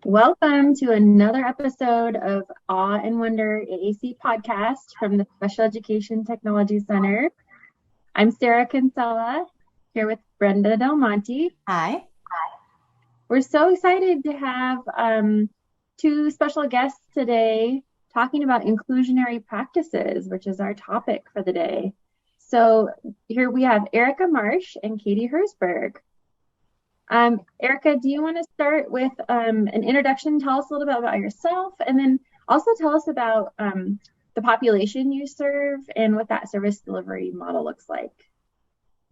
Welcome to another episode of Awe and Wonder AAC podcast from the Special Education Technology Center. I'm Sarah Kinsella here with Brenda Del Monte. Hi. We're so excited to have two special guests today talking about inclusionary practices, which is our topic for the day. So here we have Erica Marsh and Katie Herzberg. Erica, do you want to start with an introduction? Tell us a little bit about yourself, and then also tell us about the population you serve and what that service delivery model looks like.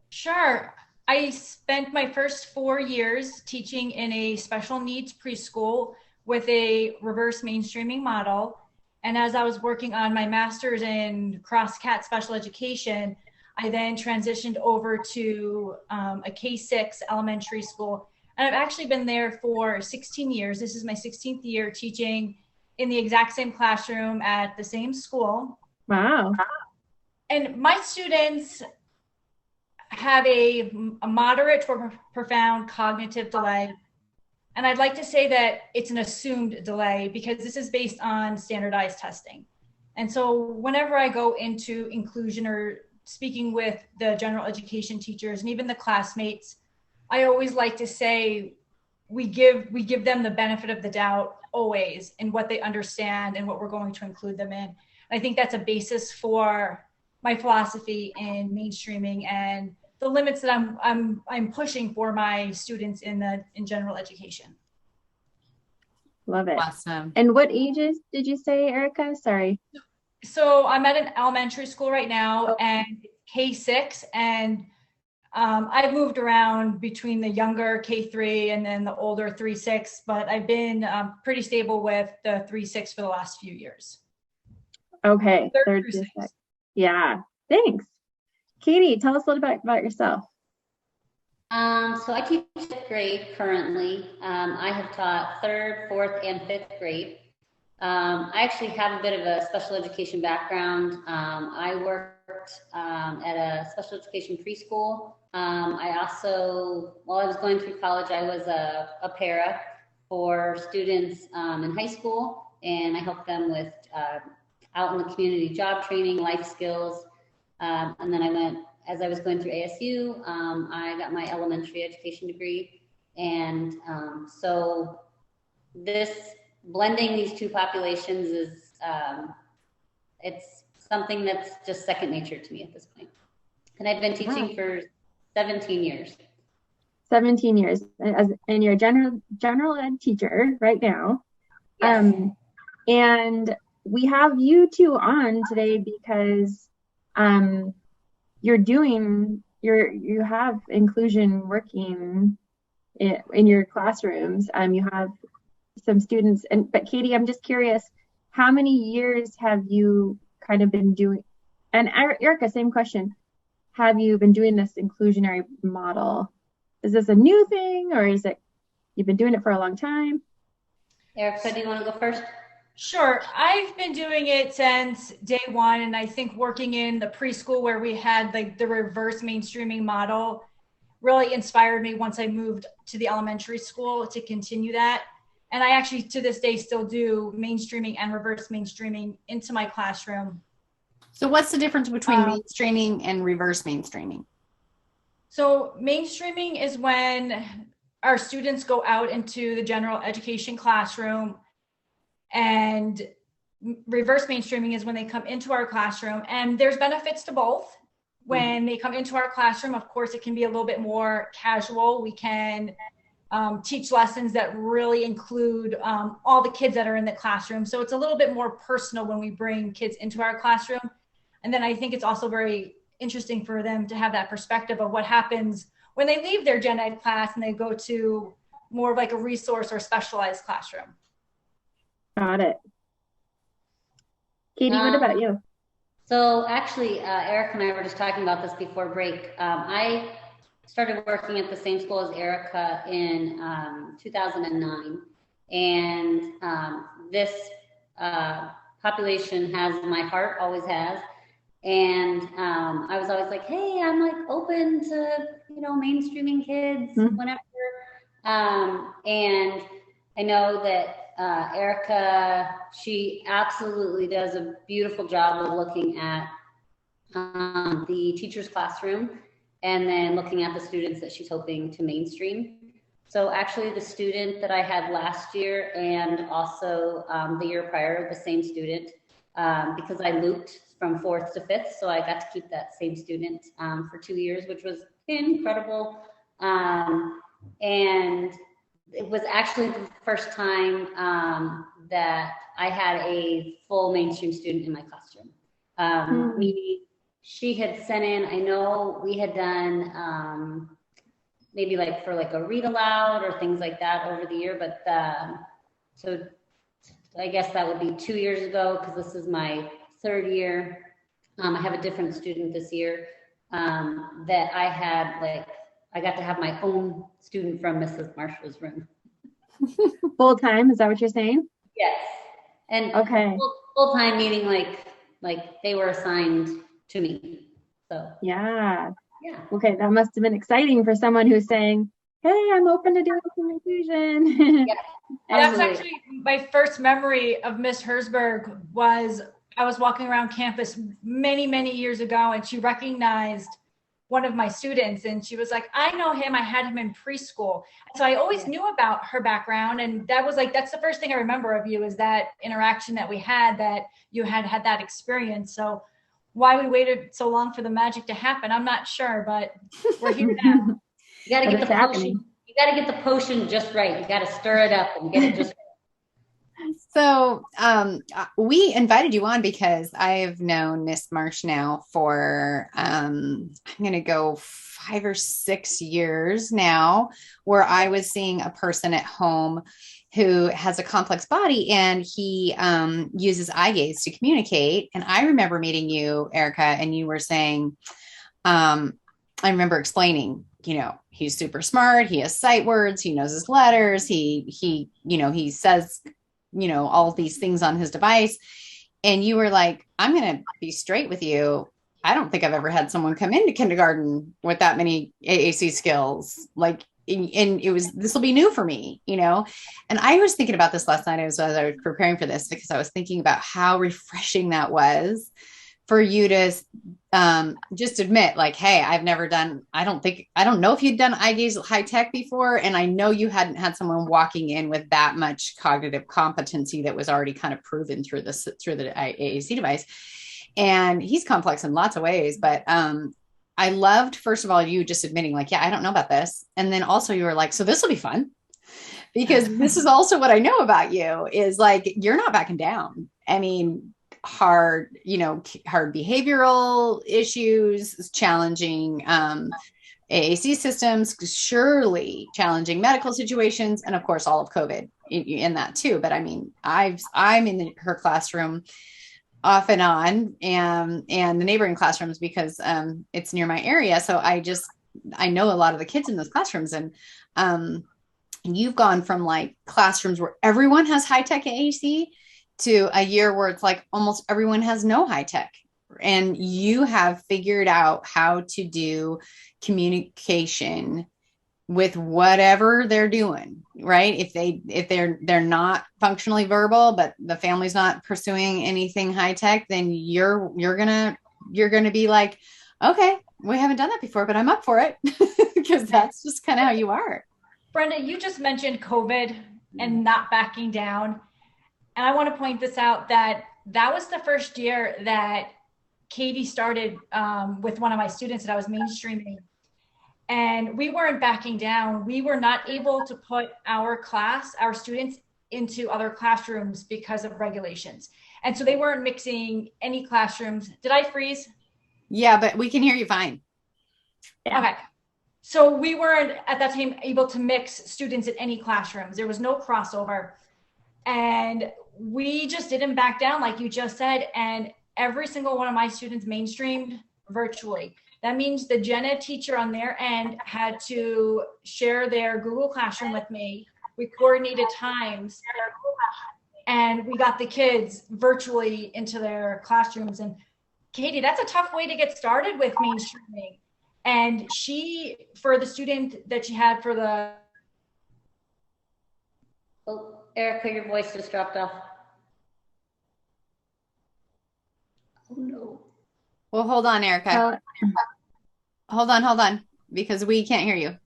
Sure. I spent my first 4 years teaching in a special needs preschool with a reverse mainstreaming model. And as I was working on my master's in cross-cat special education, I then transitioned over to a K-6 elementary school. And I've actually been there for 16 years. This is my 16th year teaching in the exact same classroom at the same school. Wow. And my students have a moderate to profound cognitive delay. And I'd like to say that it's an assumed delay because this is based on standardized testing. And so whenever I go into inclusion or speaking with the general education teachers and even the classmates, I always like to say we give them the benefit of the doubt always in what they understand and what we're going to include them in. And I think that's a basis for my philosophy in mainstreaming and the limits that I'm pushing for my students in general education. Love it. Awesome. And what ages did you say, Erica? Sorry. So I'm at an elementary school right now and K-6, and I've moved around between the younger K-3 and then the older 3-6, but I've been pretty stable with the 3-6 for the last few years. Okay. Third through six. Yeah. Thanks. Katie, tell us a little bit about yourself. So I teach fifth grade currently. I have taught third, fourth, and fifth grade. I actually have a bit of a special education background. I worked at a special education preschool. I also, while I was going through college, I was a para for students in high school, and I helped them with out in the community job training, life skills. And then as I was going through ASU, I got my elementary education degree. And so blending these two populations is, it's something that's just second nature to me at this point. And I've been teaching for 17 years. 17 years. And you're a general ed teacher right now. Yes. And we have you two on today because you have inclusion working in your classrooms. You have some students, but Katie, I'm just curious, how many years have you kind of been doing, and Erica, same question, have you been doing this inclusionary model? Is this a new thing, or is it you've been doing it for a long time? Erica, do you want to go first? Sure. I've been doing it since day one, and I think working in the preschool where we had the reverse mainstreaming model really inspired me once I moved to the elementary school to continue that. And I actually, to this day, still do mainstreaming and reverse mainstreaming into my classroom. So what's the difference between mainstreaming and reverse mainstreaming? So mainstreaming is when our students go out into the general education classroom, and reverse mainstreaming is when they come into our classroom. And there's benefits to both. When they come into our classroom, of course, it can be a little bit more casual. We can teach lessons that really include all the kids that are in the classroom. So it's a little bit more personal when we bring kids into our classroom. And then I think it's also very interesting for them to have that perspective of what happens when they leave their gen ed class and they go to more of like a resource or specialized classroom. Got it. Katie, what about you? So actually, Erica and I were just talking about this before break. I started working at the same school as Erica in 2009. And this population has my heart, always has. And I was always like, hey, I'm like open to, mainstreaming kids whenever. And I know that Erica, she absolutely does a beautiful job of looking at the teacher's classroom and then looking at the students that she's hoping to mainstream. So actually the student that I had last year and also the year prior, the same student, because I looped from 4th to 5th. So I got to keep that same student for 2 years, which was incredible. And it was actually the first time that I had a full mainstream student in my classroom. Meaning she had sent in, I know we had done maybe like for like a read aloud or things like that over the year, but so I guess that would be 2 years ago because this is my 3rd year. I have a different student this year that I had like, I got to have my own student from Mrs. Marshall's room. Full time, is that what you're saying? Yes. And okay. Full time meaning like they were assigned to me. So yeah. Yeah. Okay, that must have been exciting for someone who's saying, hey, I'm open to doing some inclusion. Yeah. That's actually my first memory of Miss Herzberg. Was I was walking around campus many, many years ago, and she recognized one of my students, and she was like, I know him, I had him in preschool. So I always knew about her background, and that was like, that's the first thing I remember of you, is that interaction that we had, that you had that experience. So why we waited so long for the magic to happen, I'm not sure, but we're here now. You got to get the potion. You got to get the potion just right. You got to stir it up and get it just right. So we invited you on because I've known Miss Marsh now for, I'm going to go 5 or 6 years now, where I was seeing a person at home who has a complex body, and he uses eye gaze to communicate. And I remember meeting you, Erica, and you were saying, I remember explaining, he's super smart. He has sight words. He knows his letters. He says, all these things on his device. And you were like, I'm going to be straight with you. I don't think I've ever had someone come into kindergarten with that many AAC skills. Like, and this will be new for me, and I was thinking about this last night as I was preparing for this, because I was thinking about how refreshing that was for you to just admit, like, hey, I've never done, I don't know if you'd done eye gaze high tech before. And I know you hadn't had someone walking in with that much cognitive competency that was already kind of proven through the AAC device. And he's complex in lots of ways, but I loved, first of all, you just admitting like, yeah, I don't know about this. And then also you were like, so this will be fun, because this is also what I know about you, is like, you're not backing down. I mean, hard behavioral issues, challenging AAC systems, surely challenging medical situations, and of course all of COVID in that too. But I mean, I'm in her classroom off and on, and the neighboring classrooms, because it's near my area. So I know a lot of the kids in those classrooms, and you've gone from like classrooms where everyone has high-tech AAC to a year where it's like almost everyone has no high tech, and you have figured out how to do communication with whatever they're doing, right? If they're not functionally verbal, but the family's not pursuing anything high tech, then you're gonna be like, okay, we haven't done that before, but I'm up for it, because that's just kind of how you are. Brenda, you just mentioned COVID and not backing down. And I want to point this out, that was the first year that Katie started with one of my students that I was mainstreaming. And we weren't backing down. We were not able to put our students into other classrooms because of regulations. And so they weren't mixing any classrooms. Did I freeze? Yeah, but we can hear you fine. Yeah. Okay. So we weren't at that time able to mix students in any classrooms. There was no crossover. And we just didn't back down, like you just said. And every single one of my students mainstreamed virtually. That means the gen ed teacher on their end had to share their Google Classroom with me. We coordinated times, and we got the kids virtually into their classrooms. And Katie, that's a tough way to get started with mainstreaming. And she, for the student that she had for the Oh, Erica, your voice just dropped off. Oh no. Well, hold on, Erica. Hold on, because we can't hear you.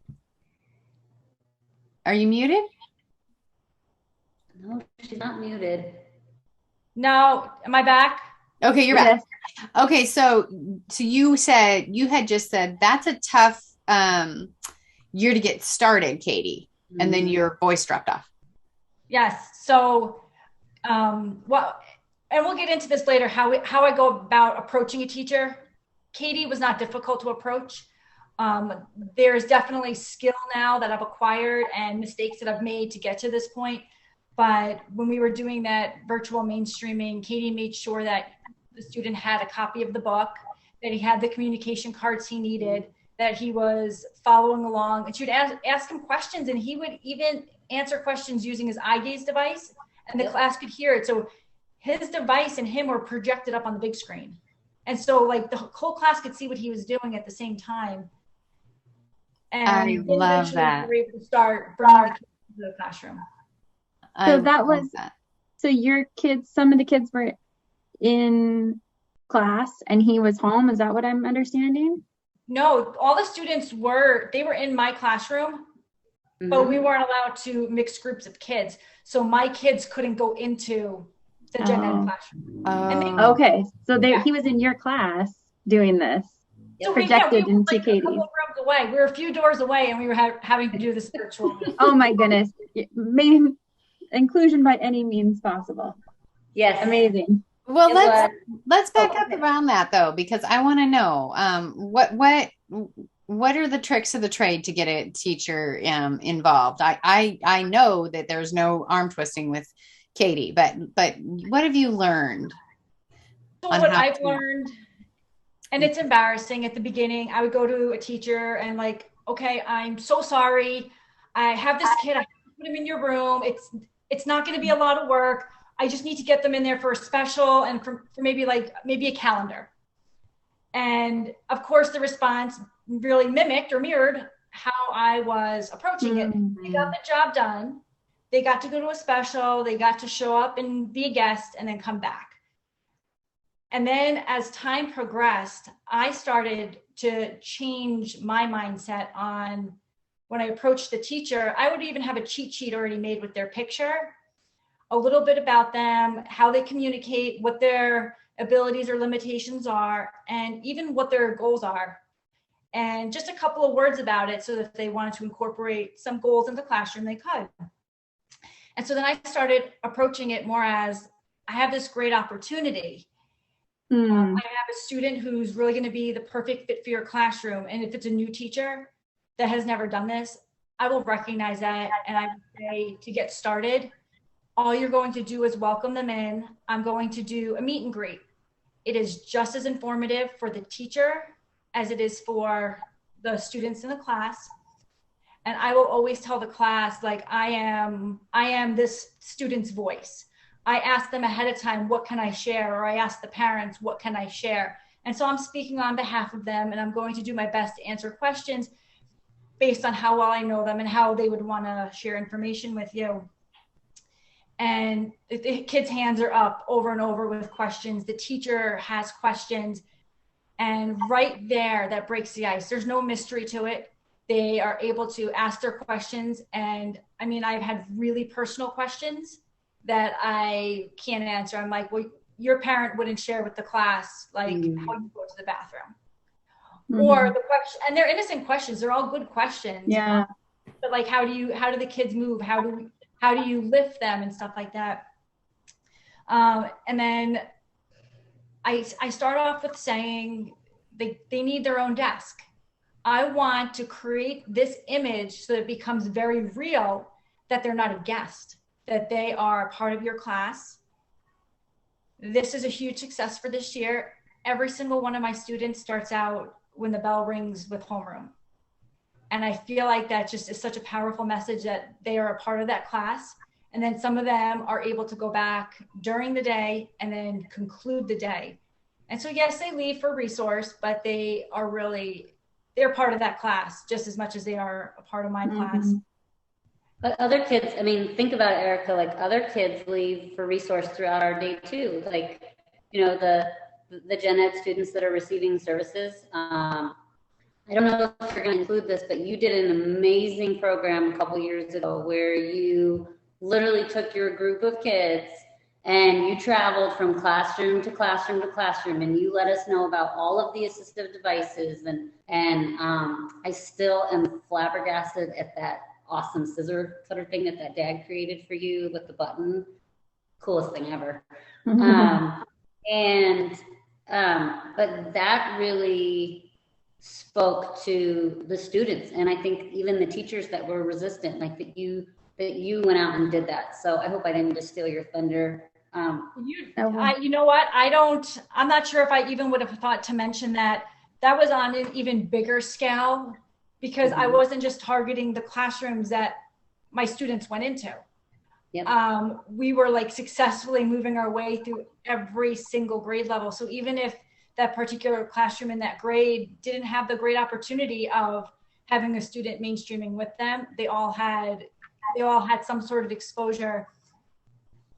Are you muted? No, she's not muted. No, am I back? Okay, you're back. Okay, so you said you had just said that's a tough year to get started, Katie, and then your voice dropped off. Yes. So, well, and we'll get into this later, how I go about approaching a teacher. Katie was not difficult to approach. There's definitely skill now that I've acquired and mistakes that I've made to get to this point. But when we were doing that virtual mainstreaming, Katie made sure that the student had a copy of the book, that he had the communication cards he needed, that he was following along. And she would ask him questions, and he would even answer questions using his eye gaze device, and the class could hear it. So his device and him were projected up on the big screen. And so like the whole class could see what he was doing at the same time. And I love that. We were able to start bringing the kids into the classroom. So that was, so your kids, some of the kids were in class and he was home. Is that what I'm understanding? No, all the students they were in my classroom, but we weren't allowed to mix groups of kids. So my kids couldn't go into the gen ed classroom. Okay, so he was in your class doing this. So projected we were into like Katie's. a couple of rooms away. We were a few doors away, and we were having to do this virtual. Oh my goodness! Inclusion by any means possible. Yes, amazing. Well, let's back up around that though, because I want to know what are the tricks of the trade to get a teacher involved. I know that there's no arm twisting with Katie, but what have you learned? So what I've learned, and it's embarrassing at the beginning, I would go to a teacher and like, okay, I'm so sorry. I have this kid, I have to put him in your room. It's not going to be a lot of work. I just need to get them in there for a special and for maybe a calendar. And of course the response really mimicked or mirrored how I was approaching it. They got the job done. They got to go to a special. They got to show up and be a guest and then come back. And then as time progressed, I started to change my mindset on when I approached the teacher. I would even have a cheat sheet already made with their picture, a little bit about them, how they communicate, what their abilities or limitations are, and even what their goals are. And just a couple of words about it so that if they wanted to incorporate some goals in the classroom, they could. And so then I started approaching it more as, I have this great opportunity. I have a student who's really going to be the perfect fit for your classroom. And if it's a new teacher that has never done this, I will recognize that. And I would say, to get started, all you're going to do is welcome them in. I'm going to do a meet and greet. It is just as informative for the teacher as it is for the students in the class. And I will always tell the class, like, I am this student's voice. I ask them ahead of time, what can I share? Or I ask the parents, what can I share? And so I'm speaking on behalf of them, and I'm going to do my best to answer questions based on how well I know them and how they would want to share information with you. And the kids' hands are up over and over with questions. The teacher has questions. And right there, that breaks the ice. There's no mystery to it. They are able to ask their questions. And I mean, I've had really personal questions that I can't answer. I'm like, well, your parent wouldn't share with the class, like how you go to the bathroom. Or the question, and they're innocent questions. They're all good questions. Yeah. But like, how do the kids move? How do you lift them and stuff like that? And then I start off with saying they need their own desk. I want to create this image so that it becomes very real, that they're not a guest, that they are a part of your class. This is a huge success for this year. Every single one of my students starts out when the bell rings with homeroom. And I feel like that just is such a powerful message that they are a part of that class. And then some of them are able to go back during the day and then conclude the day. And so, yes, they leave for resource, but they're part of that class just as much as they are a part of my class. But other kids, I mean, think about it, Erica, like other kids leave for resource throughout our day too. Like, the gen ed students that are receiving services. I don't know if you're going to include this, but you did an amazing program a couple years ago where you literally took your group of kids and you traveled from classroom to classroom to classroom, and you let us know about all of the assistive devices. And I still am flabbergasted at that awesome scissor cutter thing that dad created for you with the button. Coolest thing ever. But that really spoke to the students, and I think even the teachers that were resistant, like that you went out and did that. So I hope I didn't just steal your thunder. You know what? I'm not sure if I even would have thought to mention that. That was on an even bigger scale, because I wasn't just targeting the classrooms that my students went into. Yep. We were like successfully moving our way through every single grade level. So even if that particular classroom in that grade didn't have the great opportunity of having a student mainstreaming with them, they all had some sort of exposure.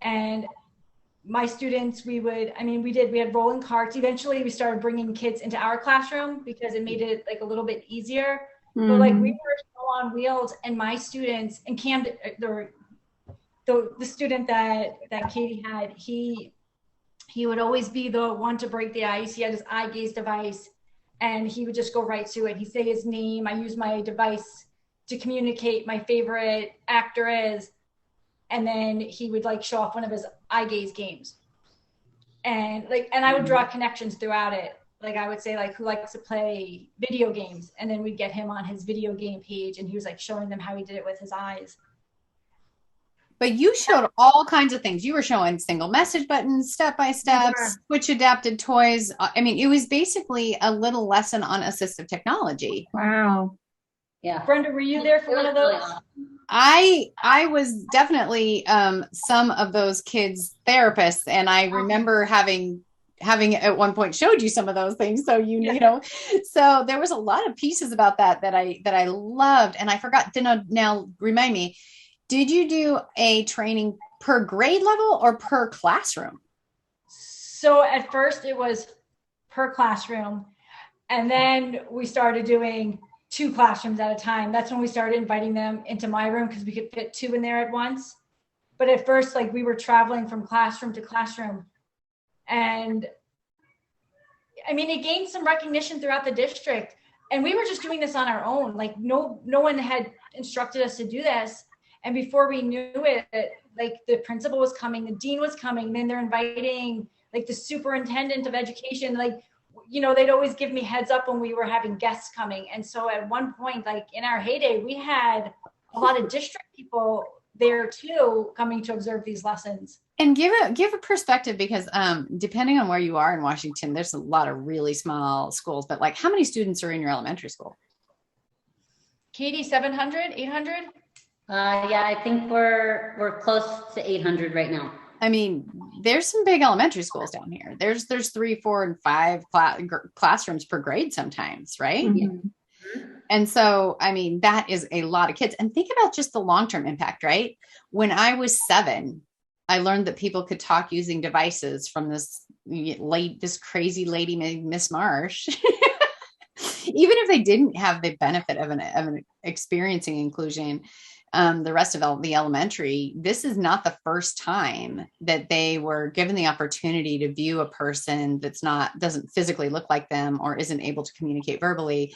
And my students, we had rolling carts. Eventually we started bringing kids into our classroom because it made it like a little bit easier. But like we were so on wheels, and my students, and Cam, the student that Katie had, he would always be the one to break the ice. He had his eye gaze device, and he would just go right to it. He'd say his name. I use my device to communicate my favorite actor is, and then he would like show off one of his eye gaze games. And I would draw connections throughout it. Like I would say like, who likes to play video games? And then we'd get him on his video game page, and he was like showing them how he did it with his eyes. But you showed all kinds of things. You were showing single message buttons, step-by-step, switch adapted toys. I mean, it was basically a little lesson on assistive technology. Wow. Yeah. Brenda, were you there for one of those? I was definitely some of those kids' therapists, and I remember having at one point showed you some of those things. So you know, so there was a lot of pieces about that I loved, and I forgot to now remind me. Did you do a training per grade level or per classroom? So at first it was per classroom, and then we started doing 2 classrooms at a time. That's when we started inviting them into my room because we could fit 2 in there at once. But at first, like, we were traveling from classroom to classroom, and I mean, it gained some recognition throughout the district, and we were just doing this on our own. Like no one had instructed us to do this. And before we knew it, like the principal was coming, the dean was coming, and then they're inviting like the superintendent of education. Like, you know, they'd always give me heads up when we were having guests coming. And so at one point, like in our heyday, we had a lot of district people there too coming to observe these lessons. And give a perspective, because depending on where you are in Washington, there's a lot of really small schools, but like how many students are in your elementary school? Katie, 700, 800? Yeah, I think we're close to 800 right now. I mean, there's some big elementary schools down here. There's 3, 4, and 5 classrooms per grade sometimes, right? Mm-hmm. And so, I mean, that is a lot of kids. And think about just the long-term impact, right? When I was 7, I learned that people could talk using devices from this crazy lady, Miss Marsh. Even if they didn't have the benefit of an experiencing inclusion, the rest of the elementary, this is not the first time that they were given the opportunity to view a person doesn't physically look like them or isn't able to communicate verbally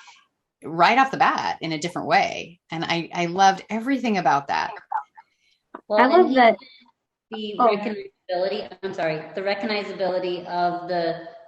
right off the bat in a different way. And I loved everything about that. Well, I love that. The recognizability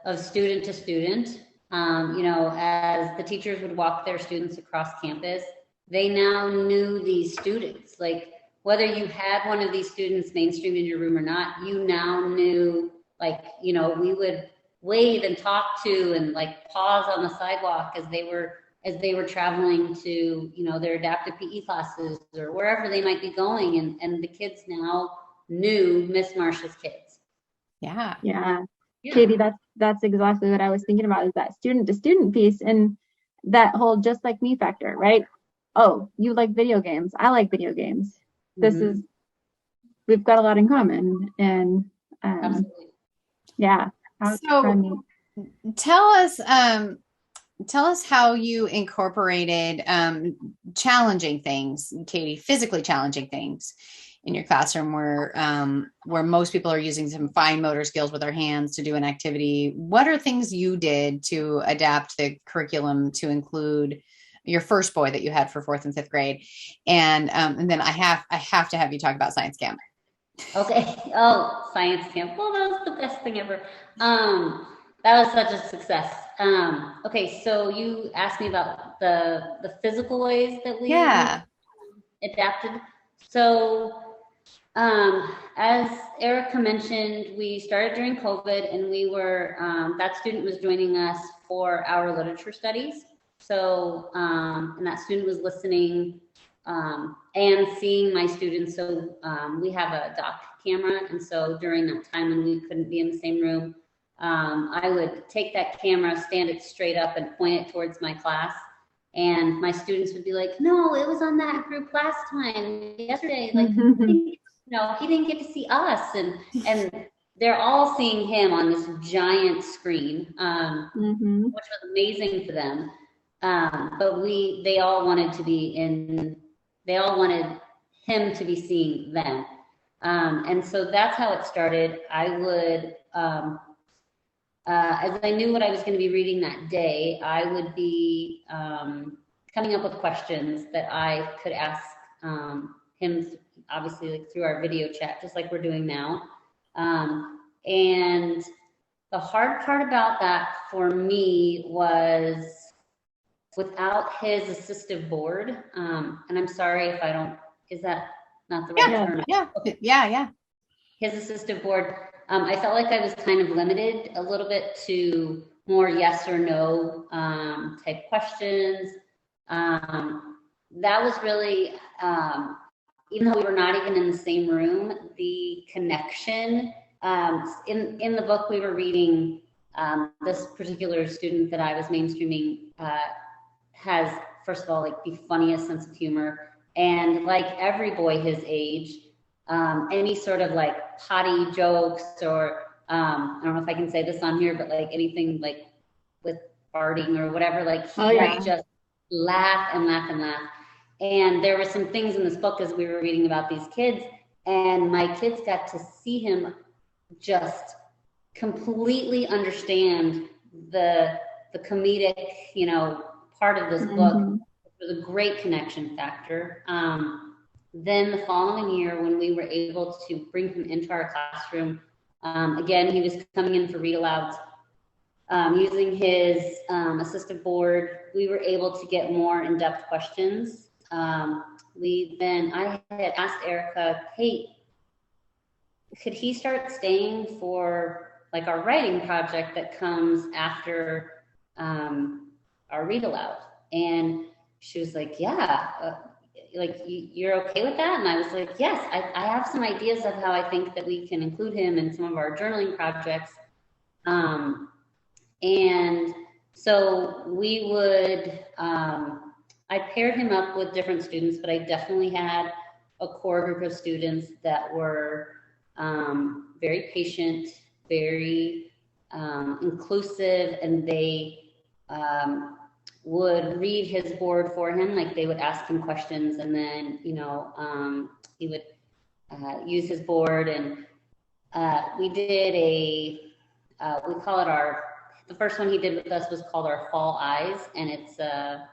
of student to student. You know, as the teachers would walk their students across campus, they now knew these students. Like whether you had one of these students mainstreamed in your room or not, you now knew, like, you know, we would wave and talk to and like pause on the sidewalk as they were traveling to, you know, their adaptive PE classes or wherever they might be going. And the kids now knew Miss Marsh's kids. Yeah. Katie, that's exactly what I was thinking about, is that student to student piece and that whole just like me factor, right? Oh, you like video games. I like video games. this is, we've got a lot in common. And Absolutely. yeah. So tell us how you incorporated challenging things, Katie, physically challenging things in your classroom where most people are using some fine motor skills with their hands to do an activity. What are things you did to adapt the curriculum to include your first boy that you had for 4th and 5th grade? And then I have to have you talk about science camp. Okay. Oh, science camp. Well, that was the best thing ever. That was such a success. Okay, so you asked me about the physical ways that we adapted. So, as Erica mentioned, we started during COVID, and we were that student was joining us for our literature studies. So, and that student was listening and seeing my students. So we have a dock camera, and so during that time when we couldn't be in the same room, I would take that camera, stand it straight up, and point it towards my class. And my students would be like, "No, it was on that group last time, yesterday. Like, no, he didn't get to see us." And they're all seeing him on this giant screen, which was amazing for them. But they all wanted to be in. They all wanted him to be seeing them. And so that's how it started. I would, as I knew what I was going to be reading that day, I would be coming up with questions that I could ask him, obviously, like through our video chat, just like we're doing now. And the hard part about that for me was without his assistive board. And I'm sorry if I don't, is that not the right term? Yeah. His assistive board, I felt like I was kind of limited a little bit to more yes or no type questions. That was really, even though we were not even in the same room, the connection, in the book we were reading, this particular student that I was mainstreaming has, first of all, like the funniest sense of humor. And like every boy his age, any sort of like potty jokes or I don't know if I can say this on here, but like anything like with farting or whatever, like he would just laugh and laugh and laugh. And there were some things in this book as we were reading about these kids, and my kids got to see him just completely understand the comedic, part of this book. It was a great connection factor. Then the following year, when we were able to bring him into our classroom, again, he was coming in for read alouds. Using his assistive board, we were able to get more in-depth questions. I had asked Erica, hey, could he start staying for like our writing project that comes after our read aloud? And she was like, yeah, like you're okay with that? And I was like, yes, I have some ideas of how I think that we can include him in some of our journaling projects. And so we would, I paired him up with different students, but I definitely had a core group of students that were very patient, very inclusive, and they would read his board for him. Like they would ask him questions, and then he would use his board. And we did we call it the first one he did with us was called our Fall Eyes, and it's a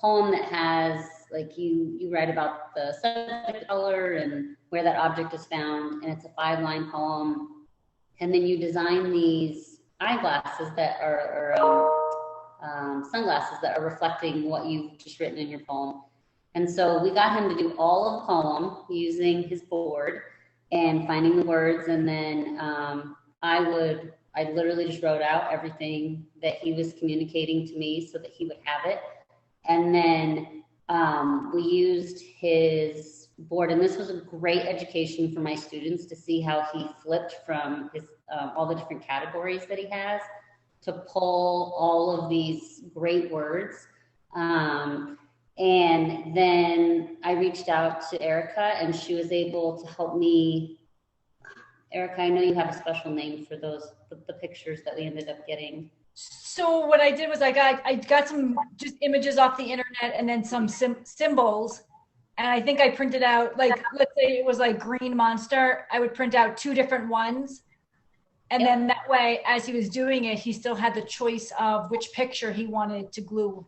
poem that has like you write about the subject, color, and where that object is found, and it's a 5-line poem. And then you design these eyeglasses that are sunglasses that are reflecting what you've just written in your poem. And so we got him to do all of the poem using his board and finding the words. And then I literally just wrote out everything that he was communicating to me so that he would have it. And then we used his board, and this was a great education for my students to see how he flipped from his all the different categories that he has to pull all of these great words. And then I reached out to Erica, and she was able to help me. Erica, I know you have a special name for those, the pictures that we ended up getting. So what I did was I got some just images off the internet and then some symbols. And I think I printed out, like, let's say it was like green monster. I would print out 2 different ones. And Yep. then that way, as he was doing it, he still had the choice of which picture he wanted to glue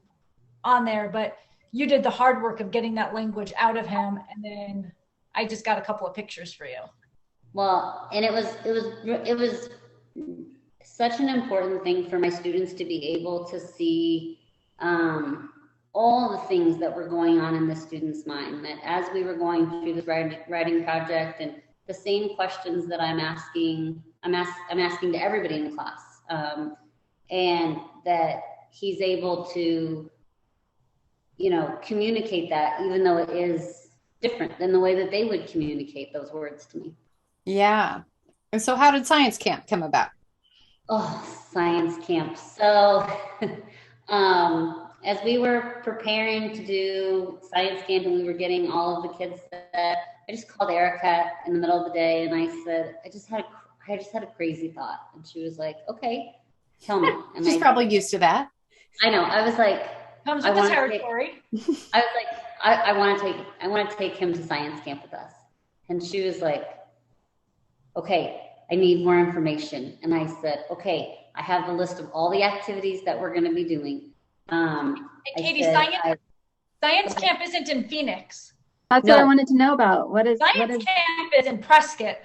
on there. But you did the hard work of getting that language out of him. And then I just got a couple of pictures for you. Well, and it was such an important thing for my students to be able to see all the things that were going on in the student's mind, that as we were going through this writing project, and the same questions that I'm asking to everybody in the class, and that he's able to, communicate that, even though it is different than the way that they would communicate those words to me. Yeah. And so how did science camp come about? Oh, science camp. So, as we were preparing to do science camp and we were getting all of the kids set, I just called Erica in the middle of the day and I said, I just had a crazy thought. And she was like, okay, tell me. And She's probably used to that. I know. I was like, Comes with the territory. I was like, I want to take him to science camp with us. And she was like, okay, I need more information. And I said, okay, I have the list of all the activities that we're going to be doing. And Katie, science camp isn't in Phoenix. That's what I wanted to know about. Science camp is in Prescott.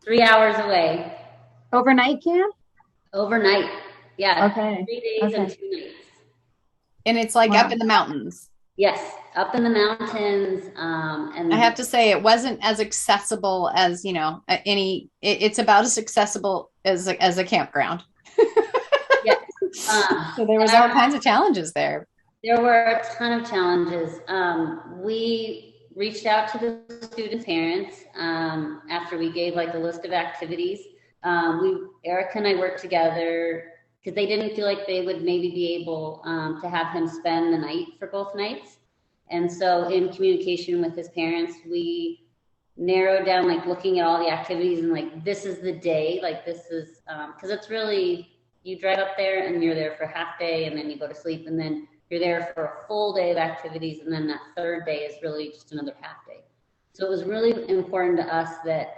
3 hours away. Overnight camp? Overnight. Yeah. Okay. 3 days and 2 nights. And it's like up in the mountains. Yes, up in the mountains. And I have to say it wasn't as accessible as, it's about as accessible as a campground. Yes. So there was all kinds of challenges there. There were a ton of challenges. We reached out to the student parents after we gave like a list of activities. Erica and I worked together because they didn't feel like they would maybe be able to have him spend the night for both nights. And so in communication with his parents, we narrowed down, like looking at all the activities and like, this is the day, like this is, because it's really, you drive up there and you're there for a half day and then you go to sleep and then you're there for a full day of activities. And then that third day is really just another half day. So it was really important to us that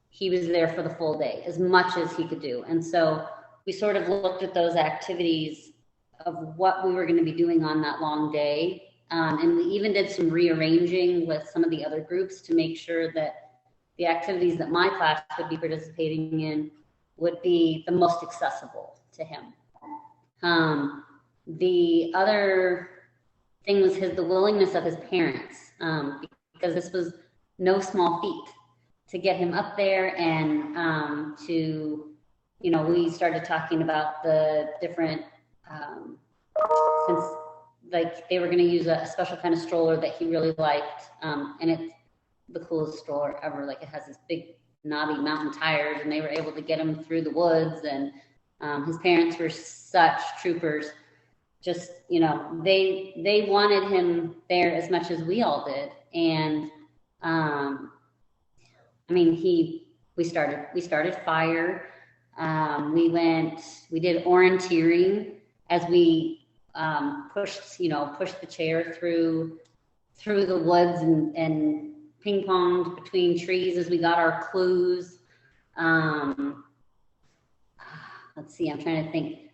he was there for the full day, as much as he could do. And so we sort of looked at those activities of what we were going to be doing on that long day. And we even did some rearranging with some of the other groups to make sure that the activities that my class would be participating in would be the most accessible to him. The other thing was the willingness of his parents, because this was no small feat to get him up there and we started talking about the different, since like they were going to use a special kind of stroller that he really liked, and it's the coolest stroller ever. Like it has this big knobby mountain tires, and they were able to get him through the woods. And his parents were such troopers. Just they wanted him there as much as we all did. And we started fire. We did orienteering as we pushed the chair through the woods and ping ponged between trees as we got our clues. Let's see, I'm trying to think.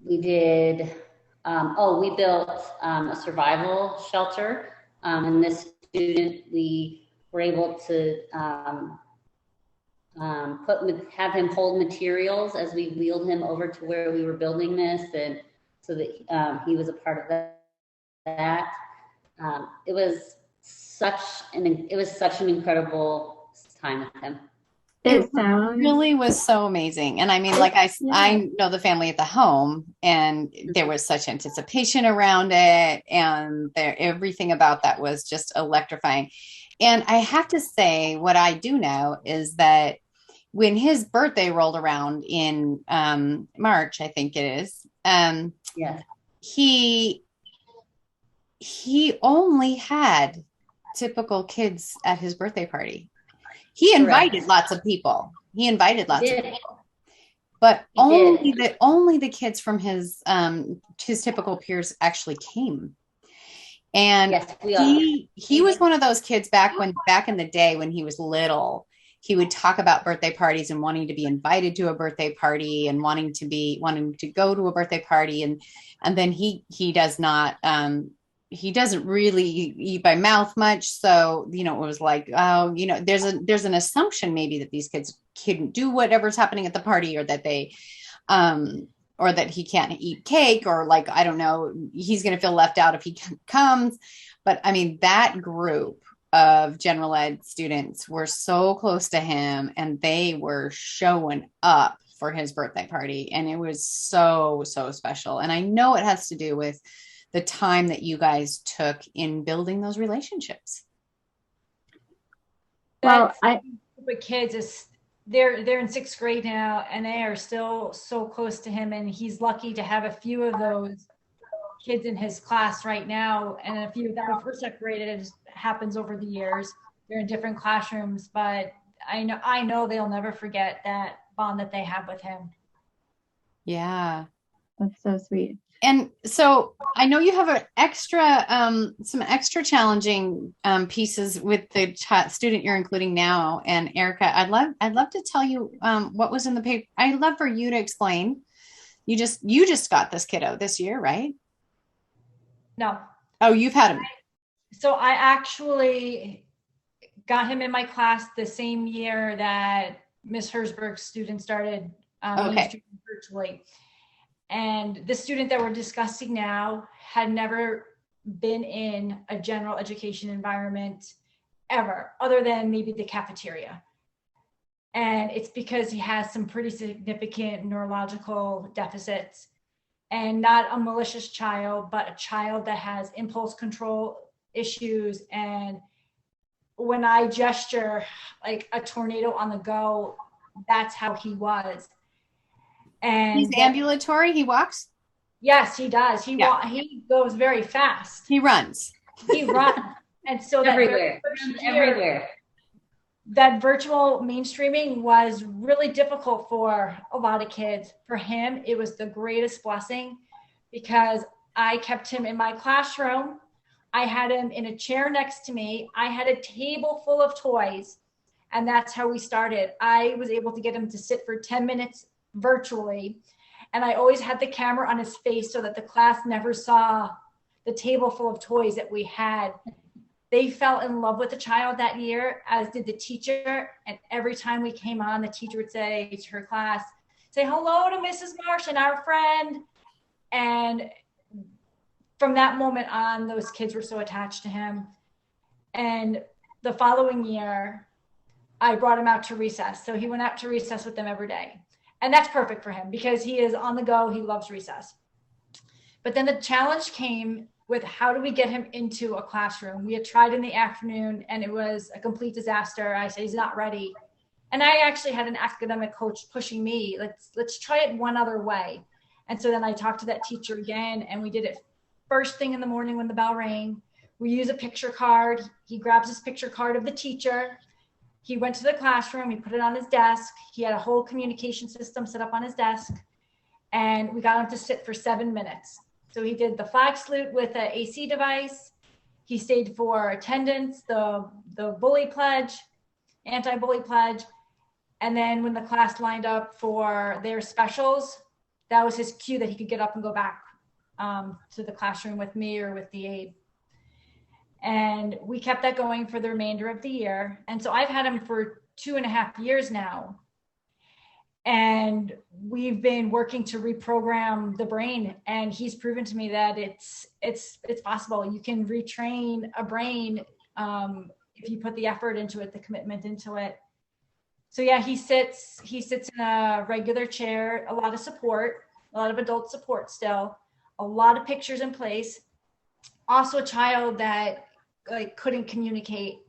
We did, we built a survival shelter. And this student, we were able to have him hold materials as we wheeled him over to where we were building this, and so that he was a part of that. It was such an incredible time with him. It really was so amazing. And I mean, like I know the family at the home, and there was such anticipation around it, and everything about that was just electrifying. And I have to say, what I do know is that when his birthday rolled around in March, I think it is, yes, he only had typical kids at his birthday party. He Correct. invited lots of people. He invited He lots of did. people, but He did. only the kids from his typical peers actually came. And Yes, we all. he was one of those kids back in the day when he was little. He would talk about birthday parties and wanting to be invited to a birthday party and wanting to go to a birthday party, and then he does not he doesn't really eat by mouth much. So, it was like, oh, there's an assumption maybe that these kids couldn't do whatever's happening at the party, or that they or that he can't eat cake, or like, I don't know, he's going to feel left out if he comes. But I mean, that group of general ed students were so close to him, and they were showing up for his birthday party. And it was so, so special. And I know it has to do with the time that you guys took in building those relationships. Well, But kids is they're in sixth grade now, and they are still so close to him, and he's lucky to have a few of those kids in his class right now, and a few that are separated. It happens over the years. They're in different classrooms, but I know they'll never forget that bond that they have with him. Yeah, that's so sweet. And so I know you have some extra challenging pieces with the student you're including now. And Erica, I'd love to tell you what was in the paper. I'd love for you to explain. You just got this kiddo this year, right? No. Oh, you've had him. So I actually got him in my class the same year that Miss Herzberg's student started virtually. And the student that we're discussing now had never been in a general education environment ever, other than maybe the cafeteria. And it's because he has some pretty significant neurological deficits, and not a malicious child, but a child that has impulse control issues. And when I gesture like a tornado on the go, that's how he was. And he's ambulatory. He walks. Yes, he does. He goes very fast. He runs. And so everywhere. That virtual mainstreaming was really difficult for a lot of kids. For him, it was the greatest blessing, because I kept him in my classroom. I had him in a chair next to me. I had a table full of toys, and that's how we started. I was able to get him to sit for 10 minutes virtually, and I always had the camera on his face so that the class never saw the table full of toys that we had. They fell in love with the child that year, as did the teacher. And every time we came on, the teacher would say to her class, say hello to Mrs. Marsh and our friend. And from that moment on, those kids were so attached to him. And the following year, I brought him out to recess. So he went out to recess with them every day. And that's perfect for him, because he is on the go. He loves recess. But then the challenge came with, how do we get him into a classroom? We had tried in the afternoon, and it was a complete disaster. I said, he's not ready. And I actually had an academic coach pushing me, let's try it one other way. And so then I talked to that teacher again, and we did it first thing in the morning when the bell rang. We use a picture card. He grabs his picture card of the teacher. He went to the classroom, he put it on his desk. He had a whole communication system set up on his desk, and we got him to sit for 7 minutes. So he did the flag salute with an AC device. He stayed for attendance, the bully pledge, anti-bully pledge. And then when the class lined up for their specials, that was his cue that he could get up and go back to the classroom with me or with the aide. And we kept that going for the remainder of the year. And so I've had him for 2.5 years now. And we've been working to reprogram the brain, and he's proven to me that it's possible. You can retrain a brain if you put the effort into it, the commitment into it. So yeah, he sits in a regular chair, a lot of support, a lot of adult support still, a lot of pictures in place. Also a child that couldn't communicate.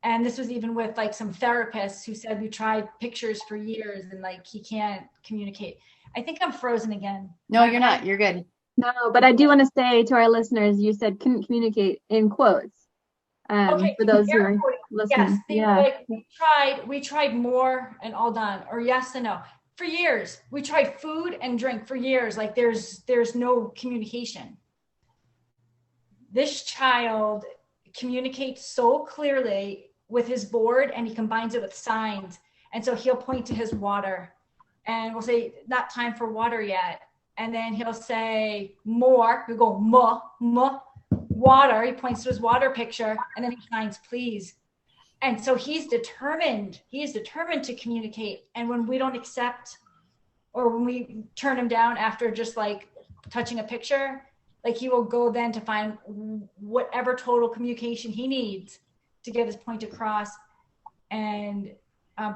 And this was even with some therapists who said, we tried pictures for years and he can't communicate. I think I'm frozen again. No, you're not. You're good. No, but I do want to say to our listeners, you said couldn't communicate in quotes. Okay, For those who air are quoting. Yes, listening. they were Yeah. like, we tried more and all done, or yes and no. For years, we tried food and drink for years. Like there's no communication. This child communicates so clearly with his board, and he combines it with signs. And so he'll point to his water and we'll say, not time for water yet. And then he'll say more. He'll go, muh, muh, water. He points to his water picture, and then he signs, please. And so he's determined. He is determined to communicate. And when we don't accept, or when we turn him down after just like touching a picture, like he will go then to find whatever total communication he needs to get his point across. And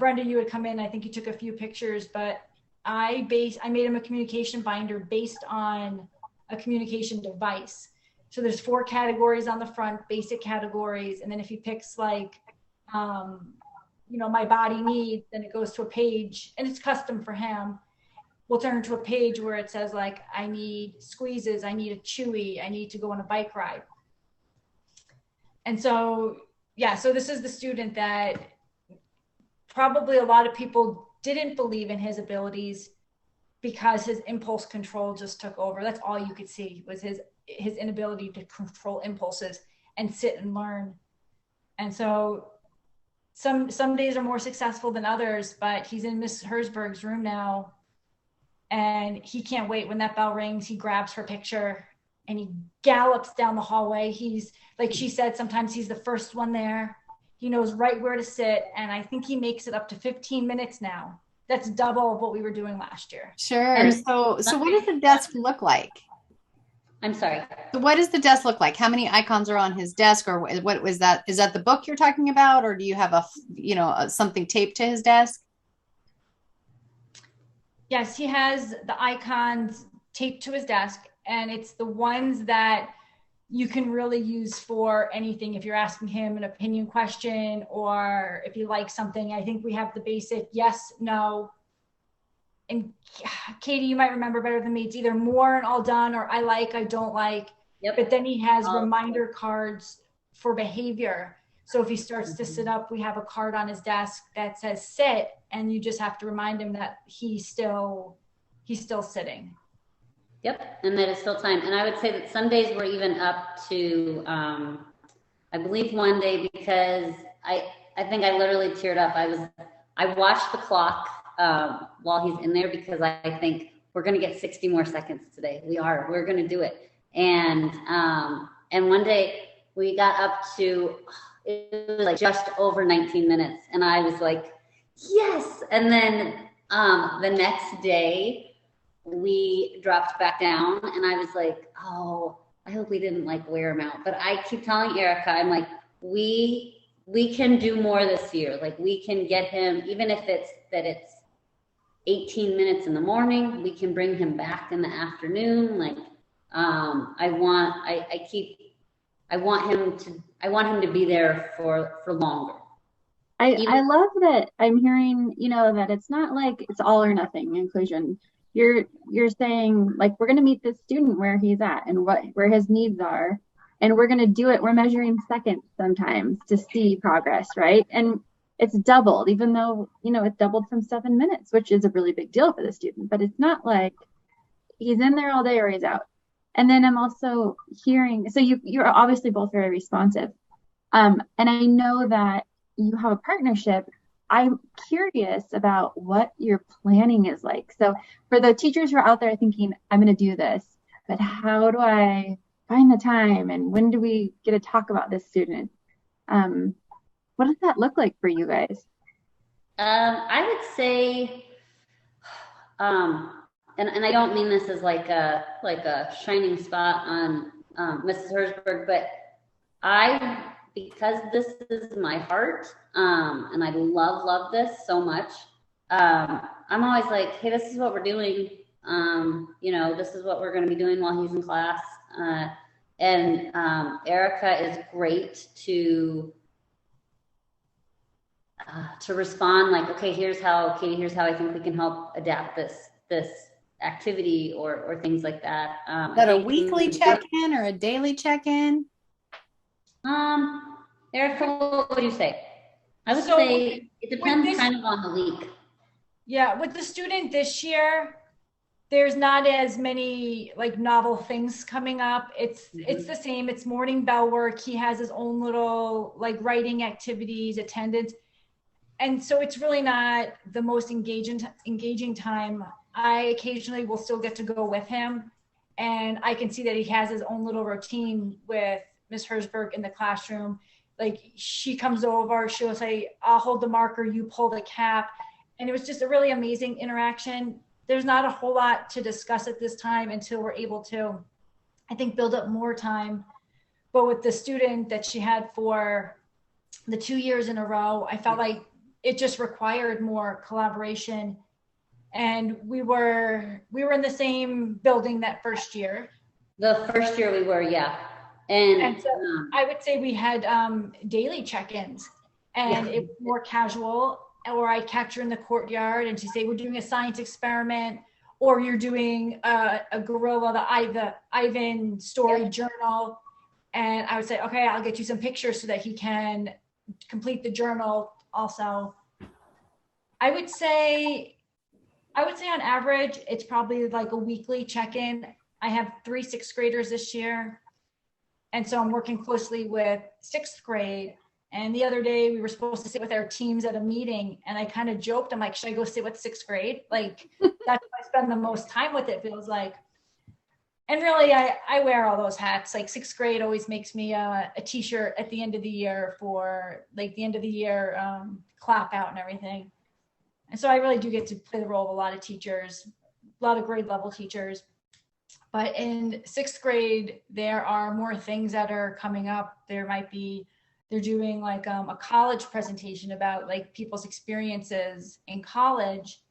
Brenda, you would come in. I think you took a few pictures, but I made him a communication binder based on a communication device. So there's 4 categories on the front, basic categories, and then if he picks like, my body needs, then it goes to a page, and it's custom for him. We'll turn to a page where it says like, I need squeezes, I need a chewy, I need to go on a bike ride. And so, yeah, so this is the student that probably a lot of people didn't believe in his abilities because his impulse control just took over. That's all you could see was his inability to control impulses and sit and learn. And so some days are more successful than others, but he's in Miss Herzberg's room now, and he can't wait. When that bell rings, he grabs her picture and he gallops down the hallway. He's, like she said, sometimes he's the first one there. He knows right where to sit, and I think he makes it up to 15 minutes now. That's double of what we were doing last year. Sure. And so what does the desk look like? I'm sorry. So what does the desk look like? How many icons are on his desk, or what was that? Is that the book you're talking about, or do you have something taped to his desk? Yes, he has the icons taped to his desk, and it's the ones that you can really use for anything. If you're asking him an opinion question, or if you like something, I think we have the basic yes, no. And Katie, you might remember better than me. It's either more and all done, or I like, I don't like. Yep. But then he has reminder cards for behavior. So if he starts to sit up, we have a card on his desk that says sit, and you just have to remind him that he's still sitting. Yep, and that is still time. And I would say that some days we're even up to, I believe one day, because I think I literally teared up. I watched the clock while he's in there, because I think we're going to get 60 more seconds today. We're going to do it. And one day we got up to, it was like just over 19 minutes. And I was like, yes. And then the next day, we dropped back down, and I was like, oh, I hope we didn't like wear him out. But I keep telling Erica, I'm like, we can do more this year. Like, we can get him, even if it's 18 minutes in the morning, we can bring him back in the afternoon. Like, I want him to be there for longer. I love that I'm hearing, that it's not like it's all or nothing inclusion. You're saying, like, we're going to meet this student where he's at and where his needs are, and we're going to do it. We're measuring seconds sometimes to see progress, right? And it's doubled, even though, it's doubled from 7 minutes, which is a really big deal for the student, but it's not like he's in there all day or he's out. And then I'm also hearing, so you're obviously both very responsive. And I know that you have a partnership. I'm curious about what your planning is like. So for the teachers who are out there thinking, I'm going to do this, but how do I find the time? And when do we get to talk about this student? What does that look like for you guys? I would say, and I don't mean this as like a shining spot on Mrs. Herzberg, but because this is my heart, and I love this so much, I'm always like, hey, this is what we're doing. This is what we're going to be doing while he's in class. And Erica is great to respond like, okay, here's how I think we can help adapt this activity or things like that. Is that a weekly check-in or a daily check-in? Erica, what would you say? I would say it depends kind of on the week. Yeah, with the student this year, there's not as many like novel things coming up. It's the same. It's morning bell work. He has his own little like writing activities, attendance. And so it's really not the most engaging time. I occasionally will still get to go with him, and I can see that he has his own little routine with Miss Herzberg in the classroom. Like she comes over, she'll say, "I'll hold the marker, you pull the cap." And it was just a really amazing interaction. There's not a whole lot to discuss at this time until we're able to, I think, build up more time. But with the student that she had for the 2 years in a row, I felt like it just required more collaboration. And we were in the same building that first year. The first year we were, yeah. And so I would say we had daily check-ins, and it was more casual. Or I'd catch her in the courtyard and she'd say, "We're doing a science experiment," or "You're doing a gorilla, the Ivan story journal." And I would say, "Okay, I'll get you some pictures so that he can complete the journal also." I would say on average, it's probably like a weekly check-in. I have 3 6th graders this year. And so I'm working closely with 6th grade. And the other day we were supposed to sit with our teams at a meeting, and I kind of joked, I'm like, "Should I go sit with 6th grade? Like that's what I spend the most time with, it feels like." And really I wear all those hats. Like 6th grade always makes me a t-shirt at the end of the year for like the end of the year clap out and everything. And so I really do get to play the role of a lot of teachers, a lot of grade level teachers. But in 6th grade, there are more things that are coming up. They're doing like a college presentation about like people's experiences in college.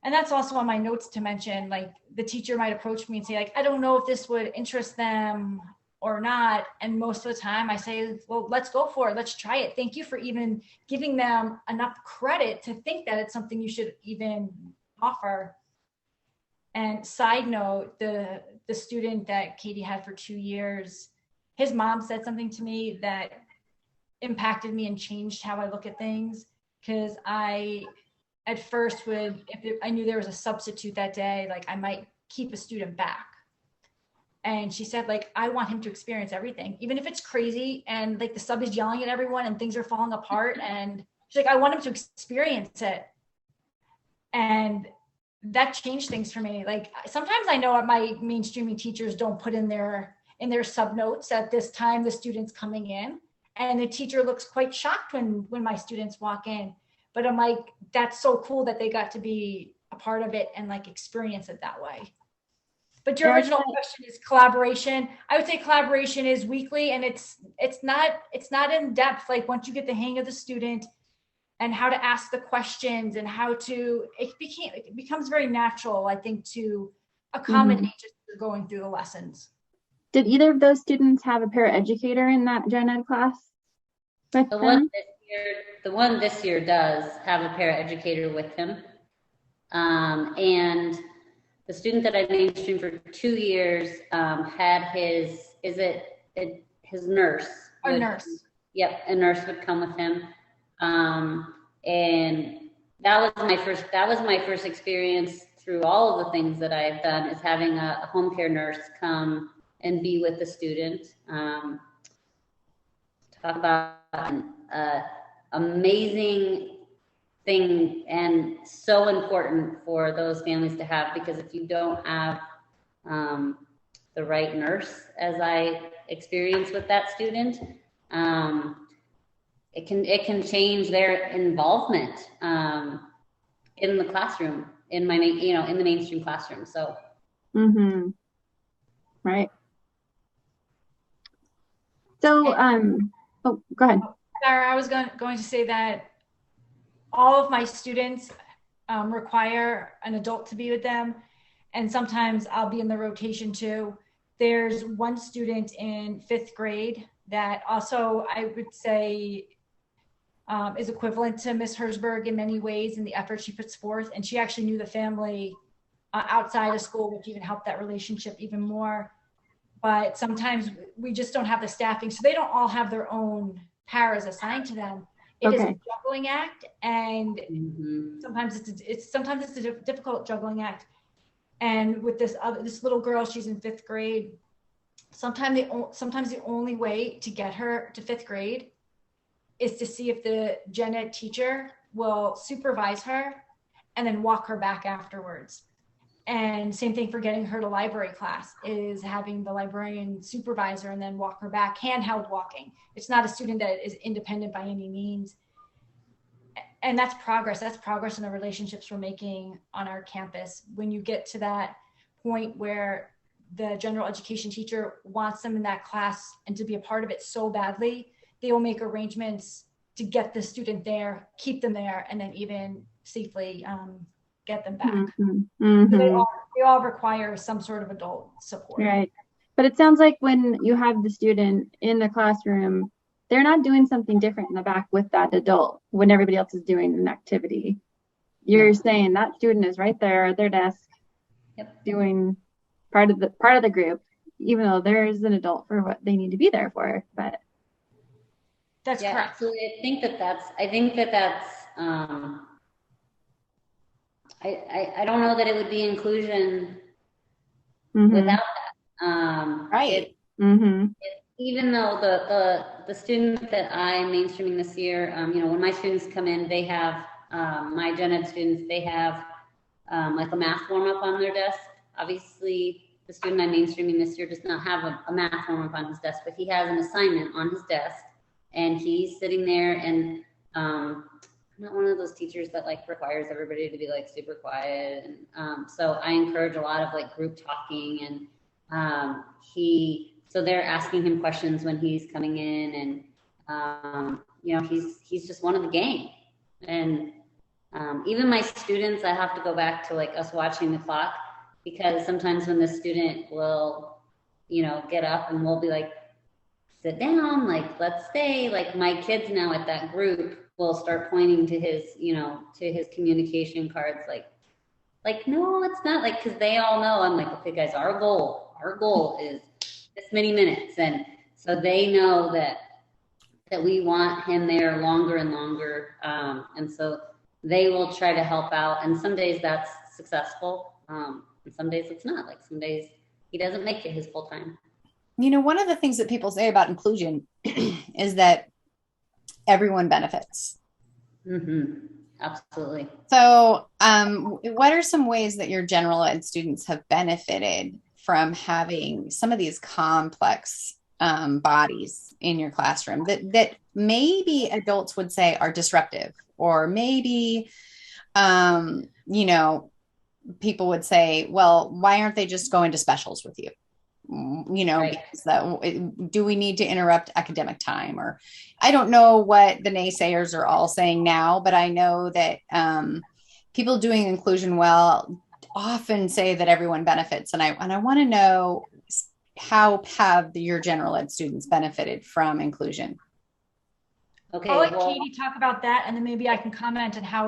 And that's also on my notes to mention, like the teacher might approach me and say like, "I don't know if this would interest them or not." And most of the time I say, "Well, let's go for it. Let's try it. Thank you for even giving them enough credit to think that it's something you should even offer." And side note, the student that Katie had for 2 years, his mom said something to me that impacted me and changed how I look at things. Because I, at first, I knew there was a substitute that day, like I might keep a student back. And she said, like, "I want him to experience everything, even if it's crazy and like the sub is yelling at everyone and things are falling apart." And she's like, "I want him to experience it." And that changed things for me. Like sometimes I know my mainstreaming teachers don't put in their sub notes at this time the student's coming in, and the teacher looks quite shocked when my students walk in. But I'm like, that's so cool that they got to be a part of it and like experience it that way. But your original question is collaboration. I would say collaboration is weekly, and it's not in depth. Like once you get the hang of the student and how to ask the questions and it becomes very natural, I think, to accommodate just going through the lessons. Did either of those students have a paraeducator in that gen ed class with them? The one this year does have a paraeducator with him. And the student that I mainstreamed for 2 years had his nurse. A nurse. Yep, a nurse would come with him. And that was my first experience through all of the things that I've done, is having a home care nurse come and be with the student. Talk about an amazing thing, and so important for those families to have, because if you don't have the right nurse, as I experienced with that student, it can change their involvement in the classroom, in the mainstream classroom. So, right. So, oh, go ahead. Sarah, I was going to say that all of my students require an adult to be with them, and sometimes I'll be in the rotation too. There's one student in 5th grade that also I would say is equivalent to Miss Herzberg in many ways in the effort she puts forth, and she actually knew the family outside of school, which even helped that relationship even more. But sometimes we just don't have the staffing, so they don't all have their own paras assigned to them. It is a juggling act, and sometimes it's a difficult juggling act. And with this little girl, she's in 5th grade. Sometimes the only way to get her to 5th grade is to see if the gen ed teacher will supervise her and then walk her back afterwards. And same thing for getting her to library class, is having the librarian supervise her and then walk her back, handheld walking. It's not a student that is independent by any means. And that's progress. That's progress in the relationships we're making on our campus. When you get to that point where the general education teacher wants them in that class and to be a part of it so badly, they will make arrangements to get the student there, keep them there, and then even safely get them back. So they all require some sort of adult support. Right. But it sounds like when you have the student in the classroom, they're not doing something different in the back with that adult when everybody else is doing an activity. You're saying that student is right there at their desk doing part of the group, even though there is an adult for what they need to be there for. But that's correct. Absolutely. I think that's I don't know that it would be inclusion without that. Right. Even though the student that I'm mainstreaming this year, when my students come in, they have, my gen ed students, they have like a math warm up on their desk. Obviously, the student I'm mainstreaming this year does not have a math warm up on his desk, but he has an assignment on his desk, and he's sitting there. And I'm not one of those teachers that like requires everybody to be like super quiet. And so I encourage a lot of like group talking, and so they're asking him questions when he's coming in, and he's just one of the gang. And even my students, I have to go back to like us watching the clock, because sometimes when the student will, get up and we'll be like, sit down, like, let's stay. Like my kids now at that group will start pointing to his, to his communication cards, like, no, it's not, like, because they all know I'm like, okay, guys, our goal is this many minutes. And so they know that we want him there longer and longer. And so they will try to help out. And some days that's successful. And some days it's not. Like some days he doesn't make it his full time. One of the things that people say about inclusion is that everyone benefits. Absolutely. So what are some ways that your general ed students have benefited from having some of these complex bodies in your classroom that maybe adults would say are disruptive, or maybe, people would say, well, why aren't they just going to specials with you? Right. Because do we need to interrupt academic time? Or I don't know what the naysayers are all saying now, but I know that people doing inclusion well often say that everyone benefits. And I want to know, how have your general ed students benefited from inclusion? Okay, I'll let Katie talk about that, and then maybe I can comment on how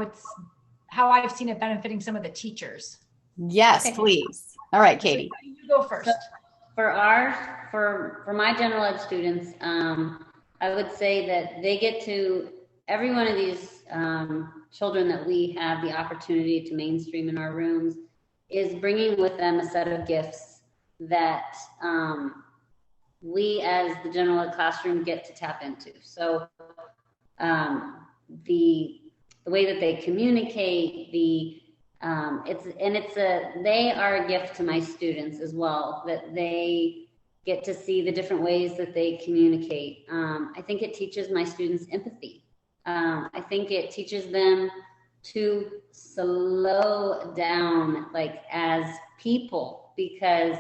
I've seen it benefiting some of the teachers. Yes, okay. Please. All right, Katie. You go first. So for my general ed students, I would say that they get to, every one of these children that we have the opportunity to mainstream in our rooms is bringing with them a set of gifts that we as the general ed classroom get to tap into. So the way that they communicate, they are a gift to my students as well, that they get to see the different ways that they communicate. I think it teaches my students empathy. I think it teaches them to slow down, like, as people, because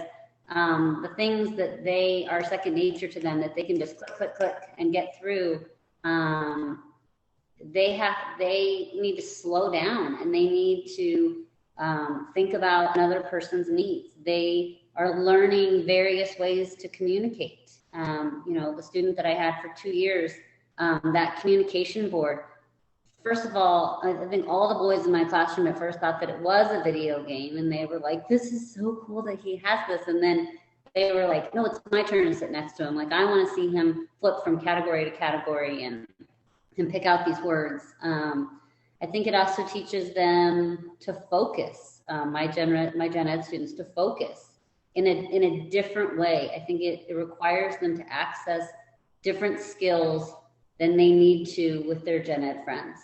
the things that they are second nature to them, that they can just click and get through, they need to slow down, and they need to think about another person's needs. They are learning various ways to communicate. The student that I had for 2 years, that communication board, first of all, I think all the boys in my classroom at first thought that it was a video game, and they were like, this is so cool that he has this. And then they were like, no, it's my turn to sit next to him. Like, I want to see him flip from category to category and pick out these words. I think it also teaches them to focus, my gen ed students to focus in a different way. I think it requires them to access different skills than they need to with their gen ed friends.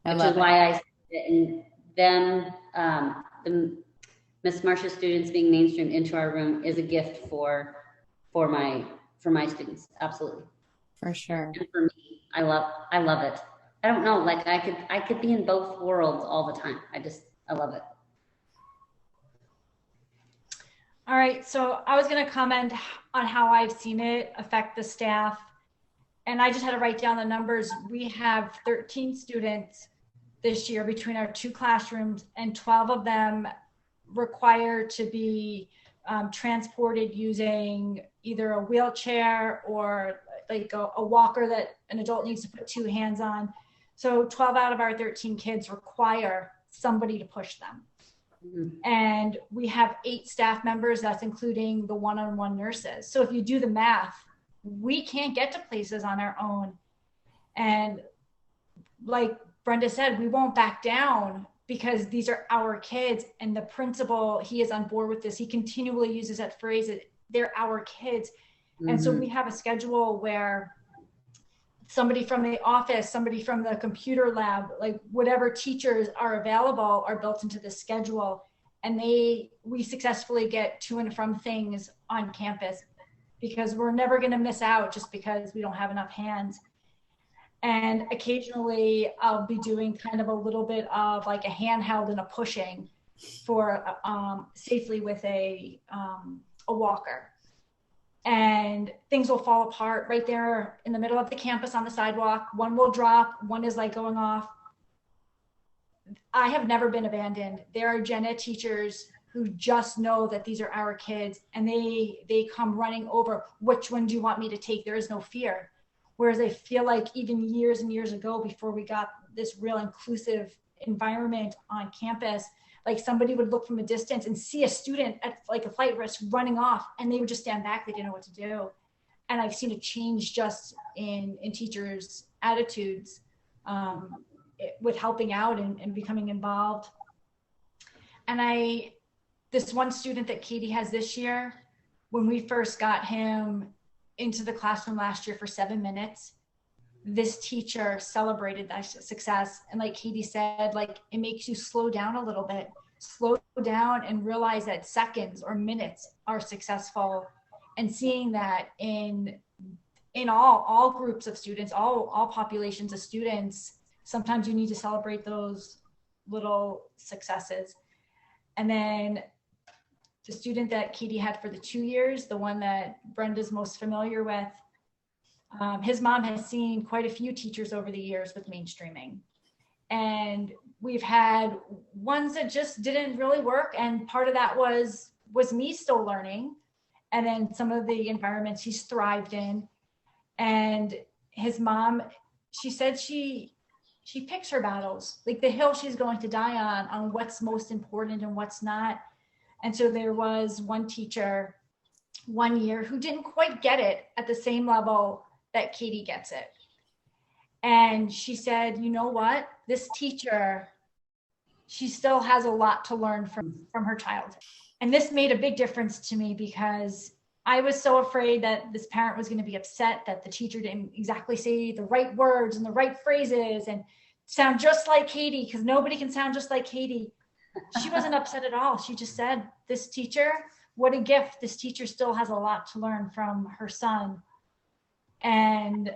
Which is why I said in them, the Miss Marcia students being mainstreamed into our room is a gift for my students. Absolutely. For sure. And for me, I love it. I don't know, like I could be in both worlds all the time. I love it. All right, so I was going to comment on how I've seen it affect the staff. And I just had to write down the numbers. We have 13 students this year between our 2 classrooms, and 12 of them require to be transported using either a wheelchair or like a walker that an adult needs to put 2 hands on. So 12 out of our 13 kids require somebody to push them. And we have 8 staff members, that's including the one-on-one nurses. So if you do the math, we can't get to places on our own. And like Brenda said, we won't back down because these are our kids. And the principal, he is on board with this. He continually uses that phrase, they're our kids. And so we have a schedule where somebody from the office, somebody from the computer lab, like whatever teachers are available are built into the schedule. And we successfully get to and from things on campus because we're never going to miss out just because we don't have enough hands. And occasionally I'll be doing kind of a little bit of like a handheld and a pushing for safely with a walker. And things will fall apart right there in the middle of the campus on the sidewalk. One will drop, one is like going off. I have never been abandoned. There are gen ed teachers who just know that these are our kids, and they come running over, which one do you want me to take? There is no fear. Whereas I feel like even years and years ago, before we got this real inclusive environment on campus, like somebody would look from a distance and see a student at like a flight risk running off, and they would just stand back. They didn't know what to do. And I've seen a change just in teachers' attitudes with helping out and becoming involved. And this one student that Katie has this year, when we first got him into the classroom last year for 7 minutes, this teacher celebrated that success. And like Katie said, like it makes you slow down a little bit, slow down and realize that seconds or minutes are successful. And seeing that in all groups of students, all populations of students, sometimes you need to celebrate those little successes. And then the student that Katie had for the 2 years, the one that Brenda's most familiar with, his mom has seen quite a few teachers over the years with mainstreaming. And we've had ones that just didn't really work. And part of that was me still learning. And then some of the environments he's thrived in. And his mom, she said she picks her battles, like the hill she's going to die on what's most important and what's not. And so there was one teacher one year who didn't quite get it at the same level that Katie gets it. And she said, you know what, this teacher, she still has a lot to learn from her childhood. And this made a big difference to me because I was so afraid that this parent was going to be upset that the teacher didn't exactly say the right words and the right phrases and sound just like Katie, because nobody can sound just like Katie. She wasn't upset at all. She just said, this teacher, what a gift. This teacher still has a lot to learn from her son. And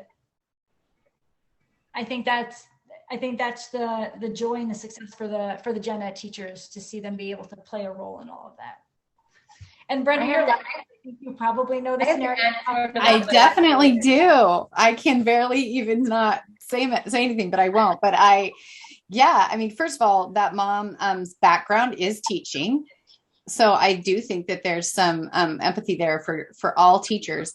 I think that's the joy and the success for the gen ed teachers, to see them be able to play a role in all of that. And Brenda, you probably know the scenario. I definitely do. I can barely even not say anything, but I won't. But I mean, first of all, that mom's background is teaching. So I do think that there's some empathy there for all teachers.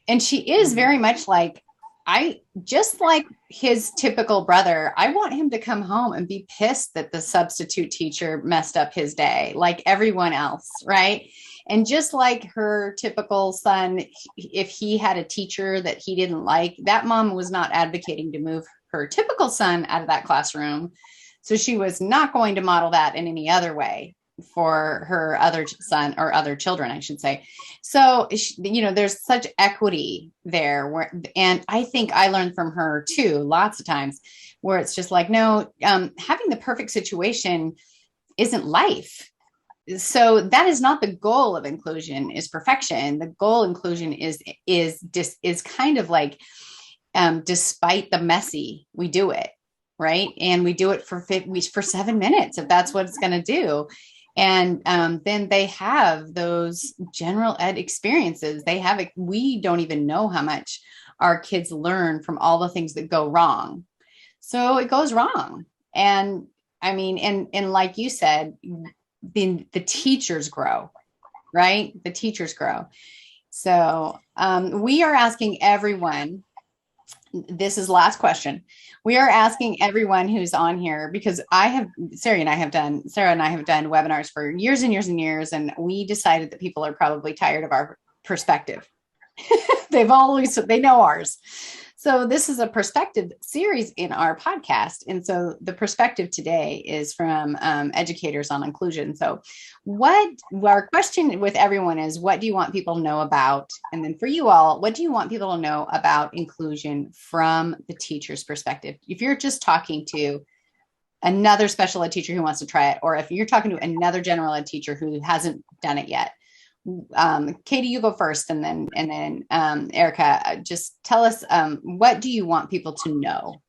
And she is very much like I just like his typical brother, I want him to come home and be pissed that the substitute teacher messed up his day, like everyone else, right? And just like her typical son, if he had a teacher that he didn't like, that mom was not advocating to move her typical son out of that classroom. So she was not going to model that in any other way for her other son or other children, I should say. So, there's such equity there and I think I learned from her too, lots of times where it's just like, no, having the perfect situation isn't life. So that is not the goal of inclusion is perfection. The goal of inclusion is kind of like, despite the messy, we do it. Right. And we do it for 7 minutes, if that's what it's going to do. And then they have those general ed experiences. We don't even know how much our kids learn from all the things that go wrong. So it goes wrong. And I mean, and like you said, the teachers grow, right? The teachers grow. So we are asking everyone, this is last question. We are asking everyone who's on here because Sarah and I have done webinars for years and years and years. And we decided that people are probably tired of our perspective. They know ours. So this is a perspective series in our podcast. And so the perspective today is from educators on inclusion. So our question with everyone is, what do you want people to know about? And then for you all, what do you want people to know about inclusion from the teacher's perspective? If you're just talking to another special ed teacher who wants to try it, or if you're talking to another general ed teacher who hasn't done it yet, Katie, you go first, and then Erica, just tell us, what do you want people to know?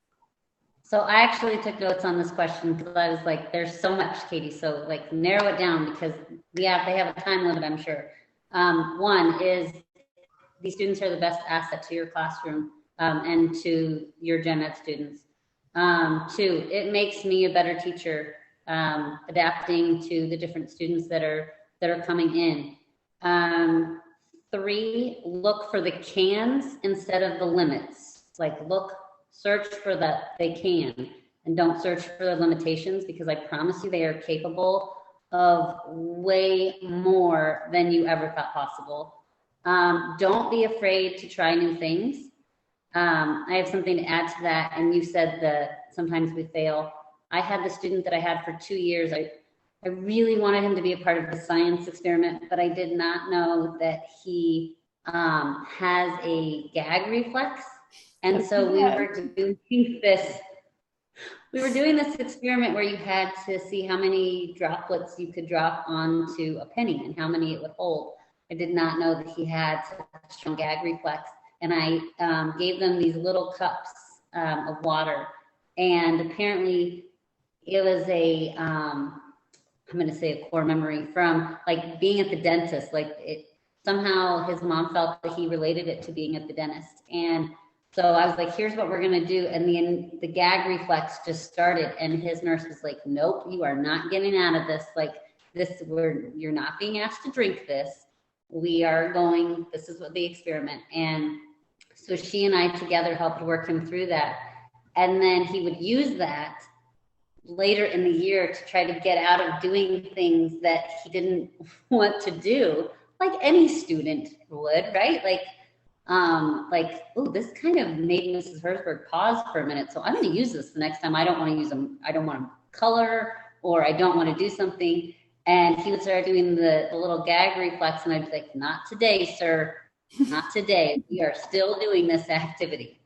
So I actually took notes on this question because I was like, there's so much, Katie. So like narrow it down because they have a time limit, I'm sure. One is these students are the best asset to your classroom and to your gen ed students. Two, it makes me a better teacher, adapting to the different students that are coming in. Three, look for the cans instead of the limits. Like search for they can and don't search for the limitations, because I promise you they are capable of way more than you ever thought possible. Don't be afraid to try new things. I have something to add to that. And you said that sometimes we fail. I had the student that I had for 2 years. I really wanted him to be a part of the science experiment, but I did not know that he has a gag reflex. And so we were doing this experiment where you had to see how many droplets you could drop onto a penny and how many it would hold. I did not know that he had such a strong gag reflex. And I gave them these little cups of water. And apparently it was I'm going to say a core memory from like being at the dentist. Somehow his mom felt that he related it to being at the dentist. And so I was like, here's what we're going to do. And the gag reflex just started. And his nurse was like, nope, you are not getting out of this. You're not being asked to drink this. This is what the experiment. And so she and I together helped work him through that. And then he would use that later in the year to try to get out of doing things that he didn't want to do, like any student would, right? Oh, this kind of made Mrs. Herzberg pause for a minute. So I'm going to use this the next time. I don't want to use them. I don't want to color, or I don't want to do something. And he would start doing the little gag reflex. And I'd be like, not today, sir. Not today. We are still doing this activity.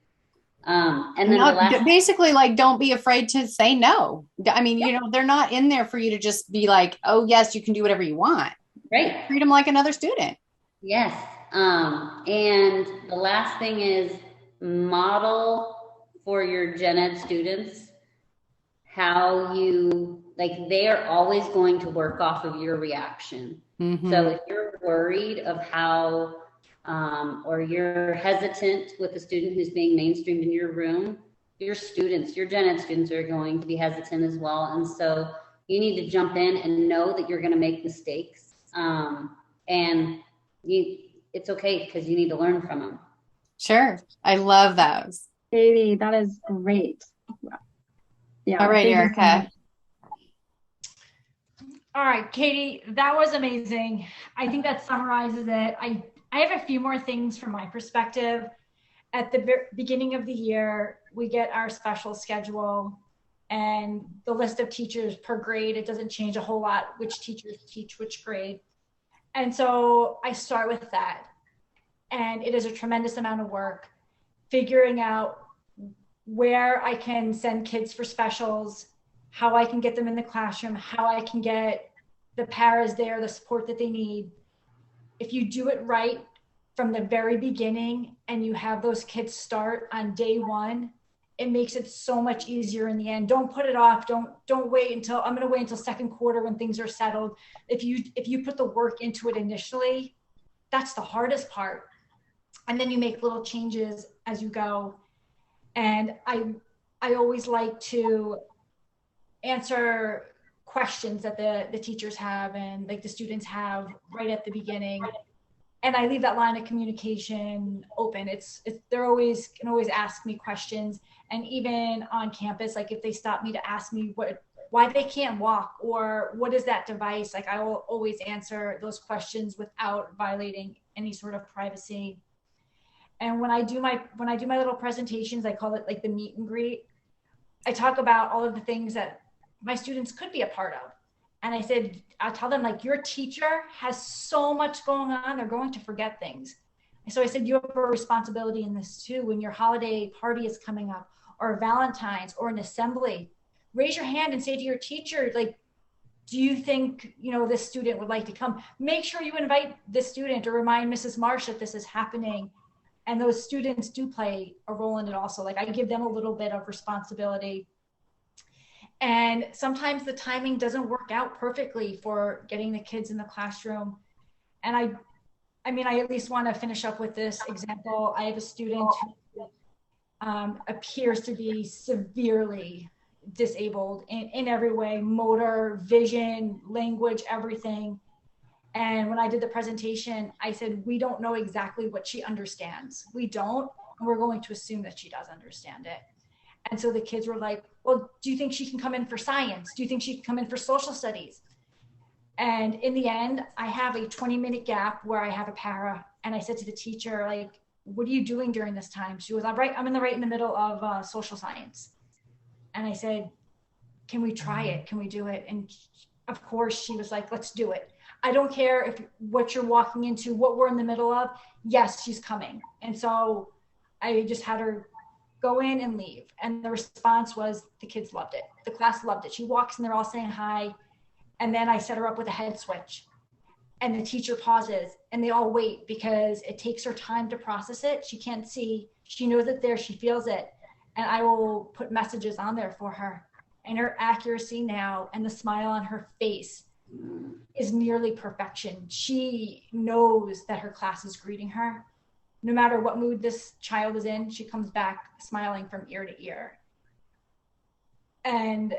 And then basically, like, don't be afraid to say no. I mean, they're not in there for you to just be like, oh yes, you can do whatever you want. Right. Treat them like another student. Yes. And the last thing is model for your gen ed students how they are always going to work off of your reaction. Mm-hmm. So if you're worried of how or you're hesitant with a student who's being mainstreamed in your room, your gen ed students are going to be hesitant as well. And so you need to jump in and know that you're going to make mistakes. And it's okay, because you need to learn from them. Sure. I love those. Katie, that is great. Yeah. All right, thank you so Erica. much. All right, Katie, that was amazing. I think that summarizes it. I have a few more things from my perspective. At the beginning of the year, we get our special schedule and the list of teachers per grade. It doesn't change a whole lot which teachers teach which grade. And so I start with that. And it is a tremendous amount of work figuring out where I can send kids for specials, how I can get them in the classroom, how I can get the paras there, the support that they need. If you do it right from the very beginning and you have those kids start on day one, it makes it so much easier in the end. Don't put it off. Don't wait until I'm going to wait until second quarter when things are settled. If you put the work into it initially, that's the hardest part. And then you make little changes as you go. And I always like to answer questions that the teachers have and like the students have right at the beginning. And I leave that line of communication open. It's they're always can always ask me questions. And even on campus, like if they stop me to ask me why they can't walk or what is that device, like I will always answer those questions without violating any sort of privacy. And when I do my little presentations, I call it like the meet and greet. I talk about all of the things that my students could be a part of. And I tell them like your teacher has so much going on, they're going to forget things. And so I said, you have a responsibility in this too. When your holiday party is coming up or Valentine's or an assembly, raise your hand and say to your teacher, like, do you think, this student would like to come? Make sure you invite this student or remind Mrs. Marsh that this is happening. And those students do play a role in it also. Like I give them a little bit of responsibility. And sometimes the timing doesn't work out perfectly for getting the kids in the classroom. And I at least want to finish up with this example. I have a student who appears to be severely disabled in every way, motor, vision, language, everything. And when I did the presentation, I said, we don't know exactly what she understands. We don't, and we're going to assume that she does understand it. And so the kids were like, well, do you think she can come in for science? Do you think she can come in for social studies? And in the end, I have a 20-minute gap where I have a para. And I said to the teacher, like, what are you doing during this time? She was, I'm in the middle of social science. And I said, can we try it? Can we do it? And of course she was like, let's do it. I don't care if what you're walking into, what we're in the middle of. Yes, she's coming. And so I just had her go in and leave. And the response was the kids loved it. The class loved it. She walks and they're all saying hi. And then I set her up with a head switch. And the teacher pauses and they all wait because it takes her time to process it. She can't see. She knows it there. She feels it. And I will put messages on there for her. And her accuracy now and the smile on her face is nearly perfection. She knows that her class is greeting her. No matter what mood this child is in, she comes back smiling from ear to ear. And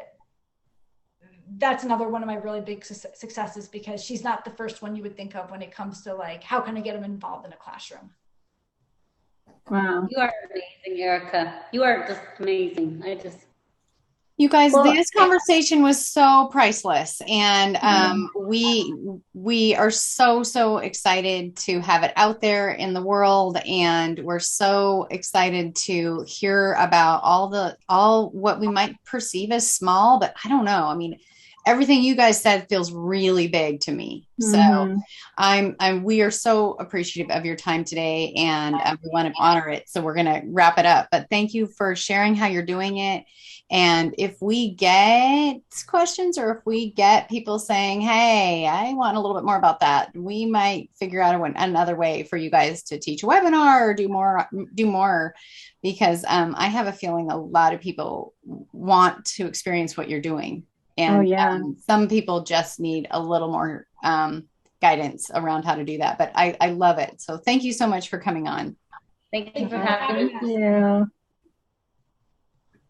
that's another one of my really big successes because she's not the first one you would think of when it comes to like, how can I get them involved in a classroom? Wow. You are amazing, Erica. You are just amazing. You guys, this conversation was so priceless, and we are so excited to have it out there in the world, and we're so excited to hear about all what we might perceive as small, but I don't know. I mean, everything you guys said feels really big to me. So we are so appreciative of your time today, and we want to honor it. So we're going to wrap it up, but thank you for sharing how you're doing it. And if we get questions or if we get people saying, hey, I want a little bit more about that, we might figure out another way for you guys to teach a webinar or do more because I have a feeling a lot of people want to experience what you're doing. And some people just need a little more guidance around how to do that. But I love it. So thank you so much for coming on. Thank you for having me. Thank you.